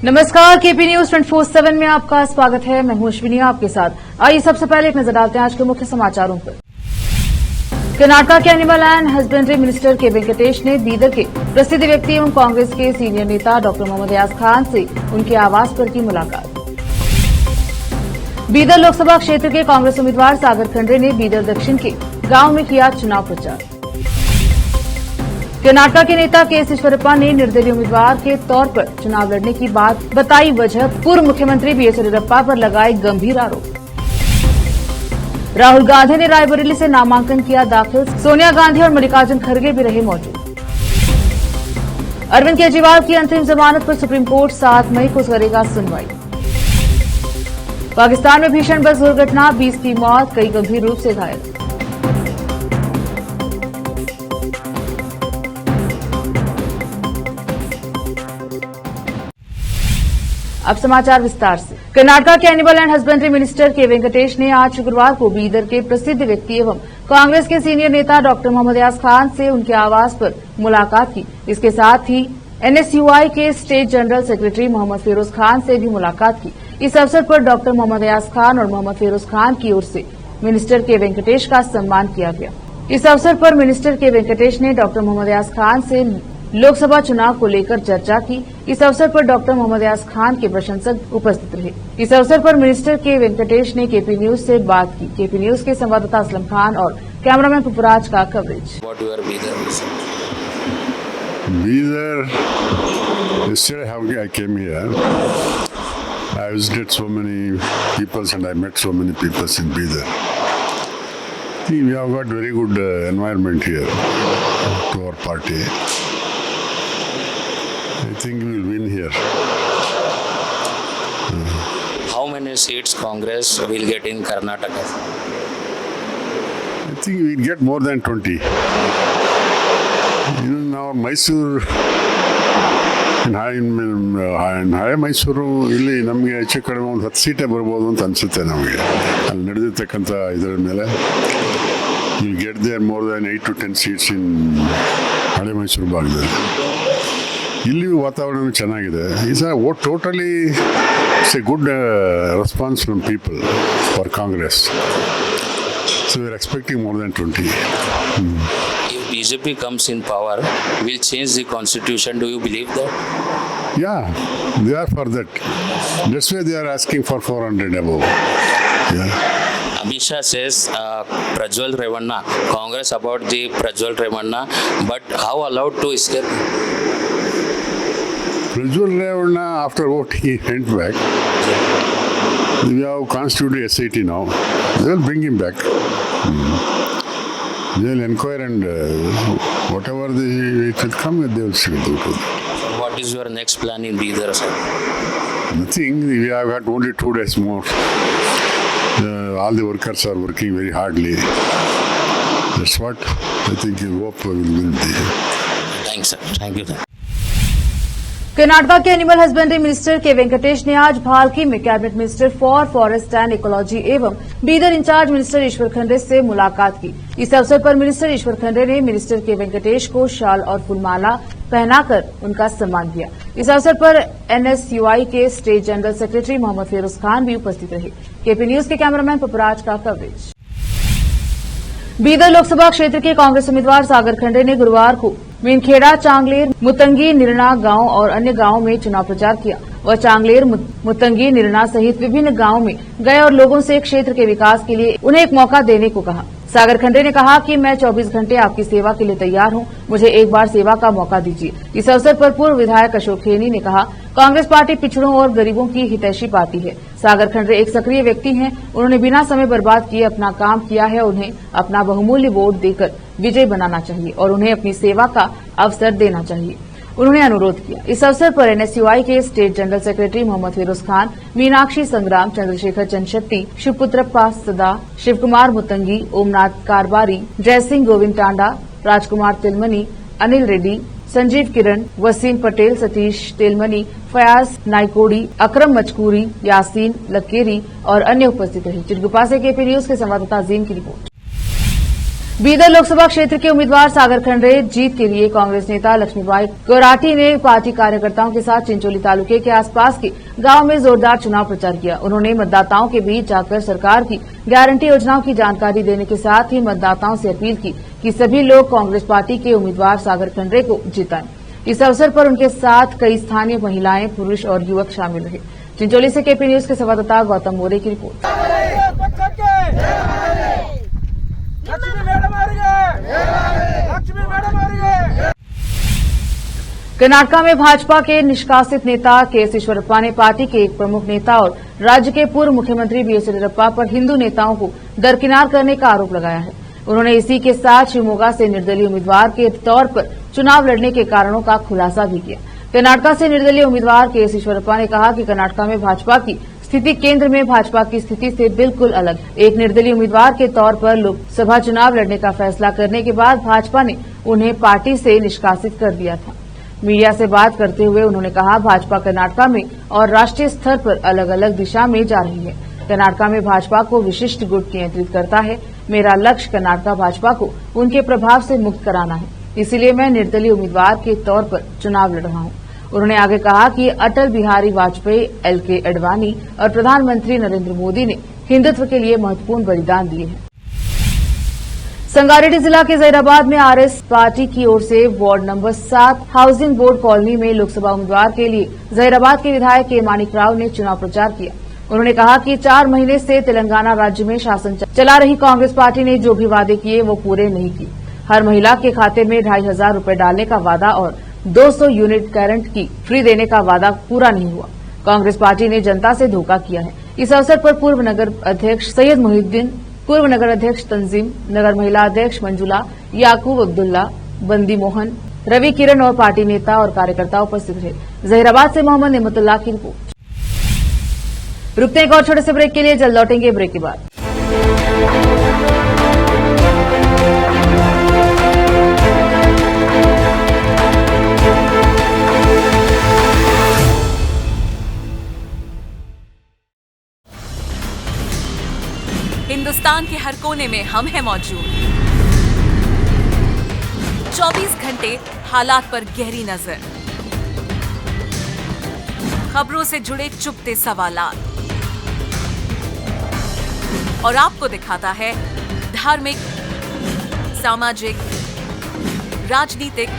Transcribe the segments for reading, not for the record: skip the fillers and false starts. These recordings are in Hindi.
नमस्कार, केपी न्यूज 24/7 में आपका स्वागत है। मैं हूं अश्विनी आपके साथ। आइए सबसे पहले एक नजर डालते हैं आज के मुख्य समाचारों पर। कर्नाटक के एनिमल एंड हस्बेंड्री मिनिस्टर के वेंकटेश ने बीदर के प्रसिद्ध व्यक्ति एवं कांग्रेस के सीनियर नेता डॉक्टर मोहम्मद अयाज खान से उनके आवास पर की मुलाकात। बीदर लोकसभा क्षेत्र के कांग्रेस उम्मीदवार सागर खंडरे ने बीदर दक्षिण के गांव में किया चुनाव प्रचार। कर्नाटक के नेता के एस ईश्वरप्पा ने निर्दलीय उम्मीदवार के तौर पर चुनाव लड़ने की बात बताई वजह, पूर्व मुख्यमंत्री बी एस येदियुरप्पा पर लगाए गंभीर आरोप। राहुल गांधी ने रायबरेली से नामांकन किया दाखिल, सोनिया गांधी और मल्लिकार्जुन खड़गे भी रहे मौजूद। अरविंद केजरीवाल की अंतरिम जमानत पर सुप्रीम कोर्ट 7 मई को करेगा सुनवाई। पाकिस्तान में भीषण बस दुर्घटना, 20 की मौत, कई गंभीर रूप से घायल। अब समाचार विस्तार से। कर्नाटक के एनिमल एंड हस्बेंड्री मिनिस्टर के वेंकटेश ने आज शुक्रवार को बीदर के प्रसिद्ध व्यक्ति एवं कांग्रेस के सीनियर नेता डॉक्टर मोहम्मद अयाज खान से उनके आवास पर मुलाकात की। इसके साथ ही एनएसयूआई के state general secretary Mohammad Firoz Khan से भी मुलाकात की। इस अवसर पर डॉक्टर मोहम्मद अयाज खान और मोहम्मद फिरोज खान की ओर से मिनिस्टर के वेंकटेश का सम्मान किया गया। इस अवसर पर मिनिस्टर के वेंकटेश ने डॉक्टर मोहम्मद अयाज खान से लोकसभा चुनाव को लेकर चर्चा की। इस अवसर पर डॉक्टर मोहम्मद अयाज खान के प्रशंसक उपस्थित रहे। इस अवसर पर मिनिस्टर के वेंकटेश ने केपी न्यूज से बात की। केपी न्यूज के संवाददाता असलम खान और कैमरामैन पुपराज का coverage. Yesterday I came here. I visited so many people and I met so many people in Bidar. We have got very good environment here to our party. I think we will win here. How many seats Congress will get in Karnataka? I think we will get more than 20. Now Mysore, ಹಳೆ ಮೈಸೂರು ಇಲ್ಲಿ ನಮಗೆ ಹೆಚ್ಚು ಕಡಿಮೆ ಒಂದು 10 ಸೀಟೇ ಬರ್ಬೋದು ಅಂತ ಅನಿಸುತ್ತೆ ನಮಗೆ. ಅಲ್ಲಿ ನಡೆದಿರ್ತಕ್ಕಂಥ ಇದರ ಮೇಲೆ will get there more than 8 to 10 seats in ಹಳೆ ಮೈಸೂರು ಭಾಗದಲ್ಲಿ. ಇಲ್ಲಿ ವಾತಾವರಣ ಚೆನ್ನಾಗಿದೆ. Is totally it's a good response from people for Congress. So we are expecting more than 20. If BJP comes in power, will change the constitution. Do you believe that? Yeah, they are for that. That's why they are asking for 400 above. Yeah. Amit Shah says Prajwal Revanna, Congress about the Prajwal Revanna, but how allowed to escape? Prajwal Revanna, after what he went back, we have constituted SIT now. They will bring him back. They will inquire and whatever it will come, they will see do to it. What is your next plan in Bidar, sir? Nothing. We have got only 2 days more. All the workers are working very hardly. That's what I think. I hope we will win. Thanks, sir. Thank you, sir. Karnataka के एनिमल हस्बेंड्री मिनिस्टर के वेंकटेश ने आज भालकी में cabinet minister for forest and ecology एवं बीदर इंचार्ज मिनिस्टर ईश्वर खंडरे से मुलाकात की। इस अवसर पर मिनिस्टर ईश्वर खंडरे ने मिनिस्टर के वेंकटेश को शाल और फूलमाला पहनाकर उनका सम्मान किया। इस अवसर पर एनएसयूआई के state general secretary Mohammad Firoz Khan भी उपस्थित रहे। केपी न्यूज के कैमरामैन पुपराज का कवरेज। बीदर लोकसभा क्षेत्र के कांग्रेस उम्मीदवार सागर खंडरे ने गुरुवार को मीनखेड़ा, चांगलेर, मुतंगी, निरणा गांव और अन्य गांवों में चुनाव प्रचार किया। वह चांगलेर, मुतंगी, निरणा सहित विभिन्न गांवों में गए और लोगों से क्षेत्र के विकास के लिए उन्हें एक मौका देने को कहा। सागर खंडरे ने कहा कि मैं 24 घंटे आपकी सेवा के लिए तैयार हूं, मुझे एक बार सेवा का मौका दीजिए। इस अवसर पर पूर्व विधायक अशोक खेनी ने कहा, कांग्रेस पार्टी पिछड़ों और गरीबों की हितैषी पार्टी है। सागर खंडरे एक सक्रिय व्यक्ति हैं, उन्होंने बिना समय बर्बाद किए अपना काम किया है। उन्हें अपना बहुमूल्य वोट देकर विजयी बनाना चाहिए और उन्हें अपनी सेवा का अवसर देना चाहिए, उन्होंने अनुरोध किया। इस अवसर पर एनएसयूआई के state general secretary Mohammad Firoz Khan, Meenakshi Sangram, Chandrashekhar चंशेट्टी, शिवपुत्रप्पा सदा, शिवकुमार मुतंगी, ओमनाथ कारबारी, जयसिंह गोविंद टांडा, राजकुमार तिलमनी, अनिल रेड्डी, संजीव किरण, वसीम पटेल, सतीश तेलमनी, फयाज नाइकोडी, अकरम मचकूरी, यासीन लकेरी और अन्य उपस्थित रहे। चिरगुप्पा से केपी न्यूज के संवाददाता अजीम की रिपोर्ट। बीदर लोकसभा क्षेत्र के उम्मीदवार सागर खंडरे जीत के लिए कांग्रेस नेता लक्ष्मीबाई कोराटी ने पार्टी कार्यकर्ताओं के साथ चिंचोली तालुके के आसपास के गांव में जोरदार चुनाव प्रचार किया। उन्होंने मतदाताओं के बीच जाकर सरकार की गारंटी योजनाओं की जानकारी देने के साथ ही मतदाताओं से अपील की कि सभी लोग कांग्रेस पार्टी के उम्मीदवार सागर खंडरे को जिताएं। इस अवसर पर उनके साथ कई स्थानीय महिलाएं, पुरुष और युवक शामिल रहे। चिंचोली से केपी न्यूज के संवाददाता गौतम मोरे की रिपोर्ट। कर्नाटका में भाजपा के निष्कासित नेता के.एस. ईश्वरप्पा ने पार्टी के एक प्रमुख नेता और राज्य के पूर्व मुख्यमंत्री बी.एस. येदियुरप्पा पर हिंदू नेताओं को दरकिनार करने का आरोप लगाया है। उन्होंने इसी के साथ शिवमोगा से निर्दलीय उम्मीदवार के तौर पर चुनाव लड़ने के कारणों का खुलासा भी किया। कर्नाटका से निर्दलीय उम्मीदवार के.एस. ईश्वरप्पा ने कहा कि कर्नाटका में भाजपा की स्थिति केंद्र में भाजपा की स्थिति से बिल्कुल अलग। एक निर्दलीय उम्मीदवार के तौर पर लोकसभा चुनाव लड़ने का फैसला करने के बाद भाजपा ने उन्हें पार्टी से निष्कासित कर दिया था। मीडिया से बात करते हुए उन्होंने कहा, भाजपा कर्नाटका में और राष्ट्रीय स्तर पर अलग अलग दिशा में जा रही है। कर्नाटका में भाजपा को विशिष्ट गुट नियंत्रित करता है। मेरा लक्ष्य कर्नाटका भाजपा को उनके प्रभाव से मुक्त कराना है, इसीलिए मैं निर्दलीय उम्मीदवार के तौर पर चुनाव लड़ रहा हूं। उन्होंने आगे कहा कि अटल बिहारी वाजपेयी, एल.के. अडवाणी और प्रधानमंत्री नरेंद्र मोदी ने हिंदुत्व के लिए महत्वपूर्ण बलिदान दिए हैं। संगारेड्डी जिला के जहीराबाद में आरएस पार्टी की ओर से ward number 7 housing board colony में लोकसभा उम्मीदवार के लिए जहीराबाद के विधायक के मानिकराव ने चुनाव प्रचार किया। उन्होंने कहा कि 4 महीने से तेलंगाना राज्य में शासन चला रही कांग्रेस पार्टी ने जो भी वादे किए वो पूरे नहीं किए। हर महिला के खाते में 2500 रुपए डालने का वादा और 200 यूनिट करंट की फ्री देने का वादा पूरा नहीं हुआ। कांग्रेस पार्टी ने जनता से धोखा किया है। इस अवसर पर पूर्व नगर अध्यक्ष सैयद मोहिउद्दीन, पूर्व नगर अध्यक्ष तंजीम, नगर महिला अध्यक्ष मंजुला, याकूब अब्दुल्ला, बंदी मोहन, रवि किरण और पार्टी नेता और कार्यकर्ता उपस्थित रहे। जहीराबाद से मोहम्मद नेमतुल्लाह की रिपोर्ट। रुकते हैं एक और छोटे से ब्रेक के लिए, जल्द लौटेंगे ब्रेक के बाद। हिंदुस्तान के हर कोने में हम हैं मौजूद। 24 घंटे हालात पर गहरी नजर, खबरों से जुड़े चुपते सवालात और आपको दिखाता है धार्मिक, सामाजिक, राजनीतिक,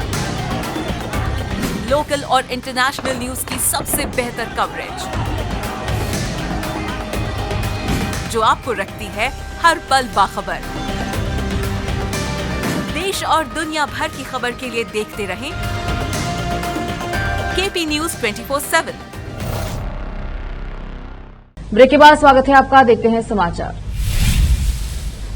लोकल और इंटरनेशनल न्यूज की सबसे बेहतर कवरेज, जो आपको रखती है हर पल बाखबर। देश और दुनिया भर की खबर के लिए देखते रहें केपी न्यूज 24/7। ब्रेक के बाद स्वागत है आपका, देखते हैं समाचार।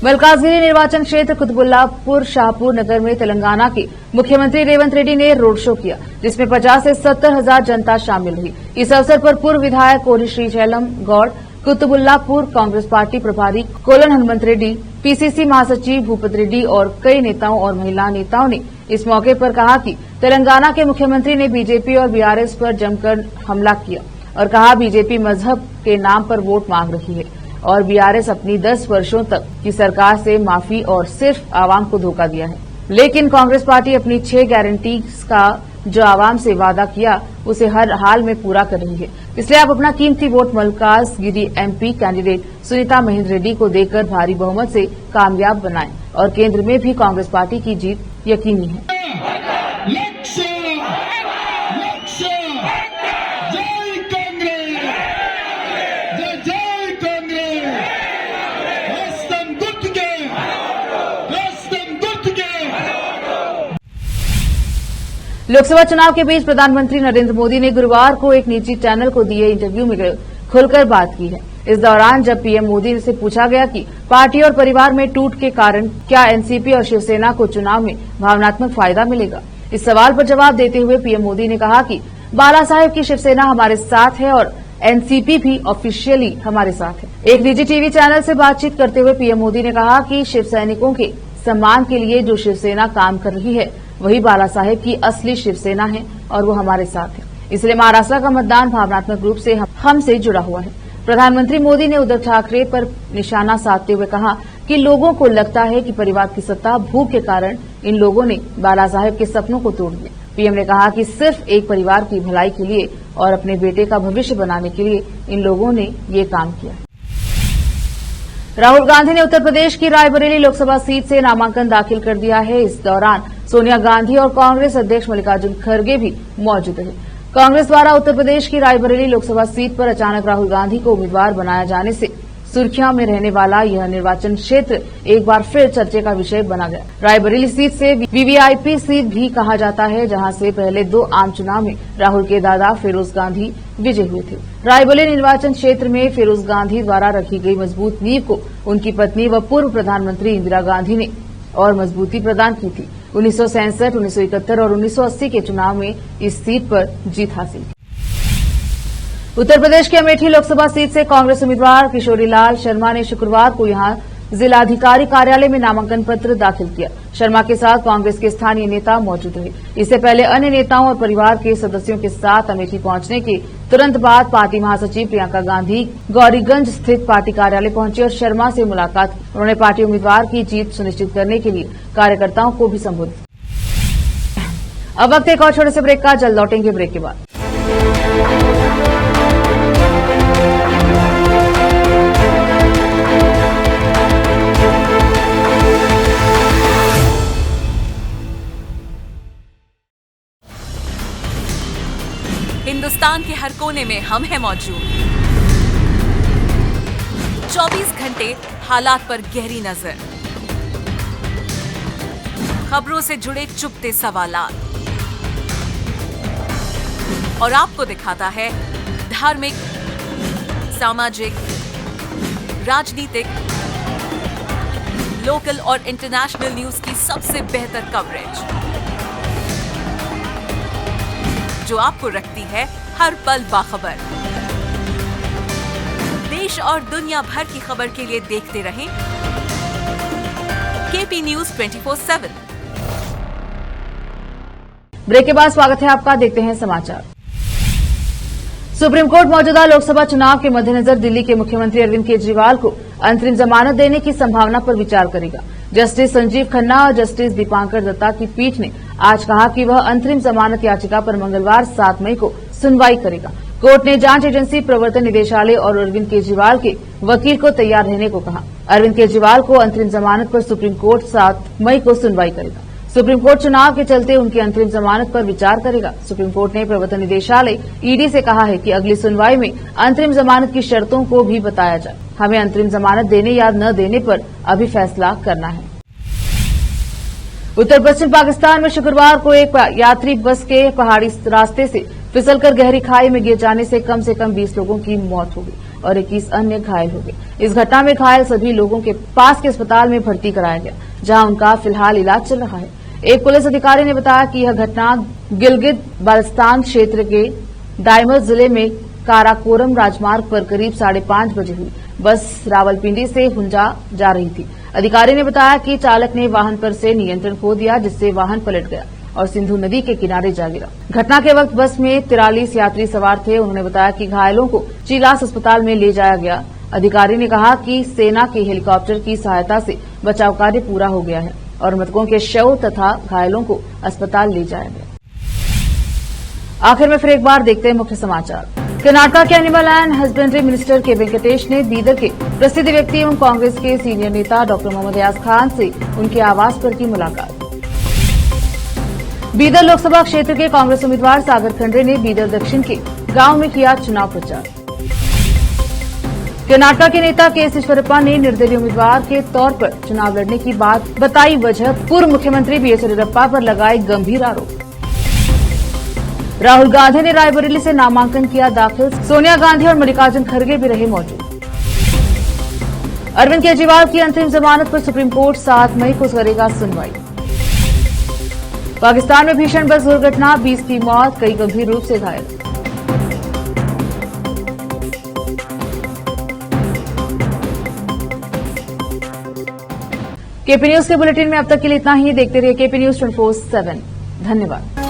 मलकाजगिरी निर्वाचन क्षेत्र कुतुबुल्लापुर शाहपुर नगर में तेलंगाना के मुख्यमंत्री रेवंत रेड्डी ने रोड शो किया, जिसमें 50 से 70 हजार जनता शामिल हुई। इस अवसर पर पूर्व विधायक कोरी श्रीशैलम गौड़, कुतुबुल्लापुर कांग्रेस पार्टी प्रभारी कोलन हनुमंत रेड्डी, पीसीसी महासचिव भूपत रेड्डी और कई नेताओं और महिला नेताओं ने इस मौके पर कहा कि तेलंगाना के मुख्यमंत्री ने बीजेपी और बीआरएस पर जमकर हमला किया और कहा बीजेपी मजहब के नाम पर वोट मांग रही है और बीआरएस अपनी 10 वर्षों तक की सरकार से माफी और सिर्फ आवाम को धोखा दिया है। लेकिन कांग्रेस पार्टी अपनी 6 गारंटीज का जो आवाम से वादा किया उसे हर हाल में पूरा कर रही है। इसलिए आप अपना कीमती vote Malkajgiri MP candidate Sunita Mahendra Reddy को देकर भारी बहुमत से कामयाब बनाएं और केंद्र में भी कांग्रेस पार्टी की जीत यकीनी है। लोकसभा चुनाव के बीच प्रधानमंत्री नरेंद्र मोदी ने गुरुवार को एक निजी चैनल को दिए इंटरव्यू में खुलकर बात की है। इस दौरान जब पीएम मोदी से पूछा गया कि पार्टी और परिवार में टूट के कारण क्या एनसीपी और शिवसेना को चुनाव में भावनात्मक फायदा मिलेगा, इस सवाल पर जवाब देते हुए पीएम मोदी ने कहा कि बाला साहेब की शिवसेना हमारे साथ है और एनसीपी भी ऑफिशियली हमारे साथ है। एक निजी टीवी चैनल से बातचीत करते हुए पीएम मोदी ने कहा कि शिव सैनिकों के सम्मान के लिए जो शिवसेना काम कर रही है वही बाला साहेब की असली शिवसेना है और वो हमारे साथ है। इसलिए महाराष्ट्र का मतदान भावनात्मक रूप से हमसे जुड़ा हुआ है। प्रधानमंत्री मोदी ने उद्धव ठाकरे पर निशाना साधते हुए कहा कि लोगों को लगता है कि परिवार की सत्ता भूख के कारण इन लोगों ने बाला साहेब के सपनों को तोड़ दिया। पीएम ने कहा कि सिर्फ एक परिवार की भलाई के लिए और अपने बेटे का भविष्य बनाने के लिए इन लोगों ने ये काम किया। राहुल गांधी ने उत्तर प्रदेश की रायबरेली लोकसभा सीट से नामांकन दाखिल कर दिया है। इस दौरान सोनिया गांधी और कांग्रेस अध्यक्ष मल्लिकार्जुन खड़गे भी मौजूद रहे। कांग्रेस द्वारा उत्तर प्रदेश की रायबरेली लोकसभा सीट पर अचानक राहुल गांधी को उम्मीदवार बनाया जाने से सुर्खियों में रहने वाला यह निर्वाचन क्षेत्र एक बार फिर चर्चे का विषय बना गया। रायबरेली सीट से वीवीआईपी सीट भी कहा जाता है, जहां से पहले 2 आम चुनाव में राहुल के दादा फिरोज गांधी विजय हुए थे। रायबरेली निर्वाचन क्षेत्र में फिरोज गांधी द्वारा रखी गई मजबूत नींव को उनकी पत्नी व पूर्व प्रधानमंत्री इंदिरा गांधी ने और मजबूती प्रदान की थी। 1967, 1971 और 1980 के चुनाव में इस सीट पर जीत हासिल की। उत्तर प्रदेश के अमेठी लोकसभा सीट से कांग्रेस उम्मीदवार किशोरीलाल शर्मा ने शुक्रवार को यहां जिलाधिकारी कार्यालय में नामांकन पत्र दाखिल किया। शर्मा के साथ कांग्रेस के स्थानीय नेता मौजूद रहे। इससे पहले अन्य नेताओं और परिवार के सदस्यों के साथ अमेठी पहुंचने के तुरंत बाद पार्टी महासचिव प्रियंका गांधी गौरीगंज स्थित पार्टी कार्यालय पहुंची और शर्मा से मुलाकात की। उन्होंने पार्टी उम्मीदवार की जीत सुनिश्चित करने के लिए कार्यकर्ताओं को भी संबोधित। अब वक्त एक और छोटे से ब्रेक का, जल्द लौटेंगे ब्रेक के बाद। हिंदुस्तान के हर कोने में हम हैं मौजूद। 24 घंटे हालात पर गहरी नजर, खबरों से जुड़े चुपते सवालात और आपको दिखाता है धार्मिक, सामाजिक, राजनीतिक, लोकल और इंटरनेशनल न्यूज की सबसे बेहतर कवरेज, जो आपको रखती है हर पल बाखबर। देश और दुनिया भर की खबर के लिए देखते रहें केपी न्यूज 24/7। ब्रेक के बाद स्वागत है आपका, देखते हैं समाचार। सुप्रीम कोर्ट मौजूदा लोकसभा चुनाव के मद्देनजर दिल्ली के मुख्यमंत्री अरविंद केजरीवाल को अंतरिम जमानत देने की संभावना पर विचार करेगा। जस्टिस संजीव खन्ना और जस्टिस दीपांकर दत्ता की पीठ ने आज कहा कि वह अंतरिम जमानत याचिका पर मंगलवार 7 मई को सुनवाई करेगा। कोर्ट ने जांच एजेंसी, प्रवर्तन निदेशालय और अरविंद केजरीवाल के वकील को तैयार रहने को कहा। अरविंद केजरीवाल को अंतरिम जमानत पर सुप्रीम कोर्ट 7 मई को सुनवाई करेगा। सुप्रीम कोर्ट चुनाव के चलते उनकी अंतरिम जमानत पर विचार करेगा। सुप्रीम कोर्ट ने प्रवर्तन निदेशालय ईडी से कहा है कि अगली सुनवाई में अंतरिम जमानत की शर्तों को भी बताया जाए। हमें अंतरिम जमानत देने या न देने पर अभी फैसला करना है। उत्तर पश्चिम पाकिस्तान में शुक्रवार को एक यात्री बस के पहाड़ी रास्ते से फिसलकर गहरी खाई में गिर जाने से कम 20 लोगों की मौत हो गई और 21 अन्य घायल हो गए। इस घटना में घायल सभी लोगों के पास के अस्पताल में भर्ती कराया गया, जहां उनका फिलहाल इलाज चल रहा है। एक पुलिस अधिकारी ने बताया कि यह घटना गिलगित बाल्टिस्तान क्षेत्र के डायमर जिले में काराकोरम राजमार्ग पर करीब 5:30 बजे हुई। बस रावलपिंडी से हुंजा जा रही थी। अधिकारी ने बताया कि चालक ने वाहन पर से नियंत्रण खो दिया, जिससे वाहन पलट गया और सिंधु नदी के किनारे जा गिरा। घटना के वक्त बस में 43 यात्री सवार थे। उन्होंने बताया कि घायलों को चिलास अस्पताल में ले जाया गया। अधिकारी ने कहा कि सेना के हेलीकॉप्टर की सहायता से बचाव कार्य पूरा हो गया है और मृतकों के शव तथा घायलों को अस्पताल ले जाया गया। आखिर में फिर एक बार देखते हैं मुख्य समाचार। कर्नाटका के एनिमल एंड हस्बेंड्री मिनिस्टर के वेंकटेश ने बीदर के प्रसिद्ध व्यक्ति एवं कांग्रेस के सीनियर नेता डॉक्टर मोहम्मद अयाज खान से उनके आवास पर की मुलाकात। बीदर लोकसभा क्षेत्र के कांग्रेस उम्मीदवार सागर खंडरे ने बीदर दक्षिण के गांव में किया चुनाव प्रचार। कर्नाटका के नेता के एस ईश्वरप्पा ने निर्दलीय उम्मीदवार के तौर पर चुनाव लड़ने की बात बताई वजह, पूर्व मुख्यमंत्री बीएस येदियुरप्पा पर लगाए गंभीर आरोप। राहुल गांधी ने रायबरेली से नामांकन किया दाखिल, सोनिया गांधी और मल्लिकार्जुन खड़गे भी रहे मौजूद। अरविंद केजरीवाल की अंतरिम जमानत पर सुप्रीम कोर्ट 7 मई को करेगा सुनवाई। पाकिस्तान में भीषण बस दुर्घटना, 20 की मौत, कई गंभीर रूप से घायल। केपी न्यूज के बुलेटिन में अब तक के लिए इतना ही। देखते रहिए केपी न्यूज 24/7। धन्यवाद।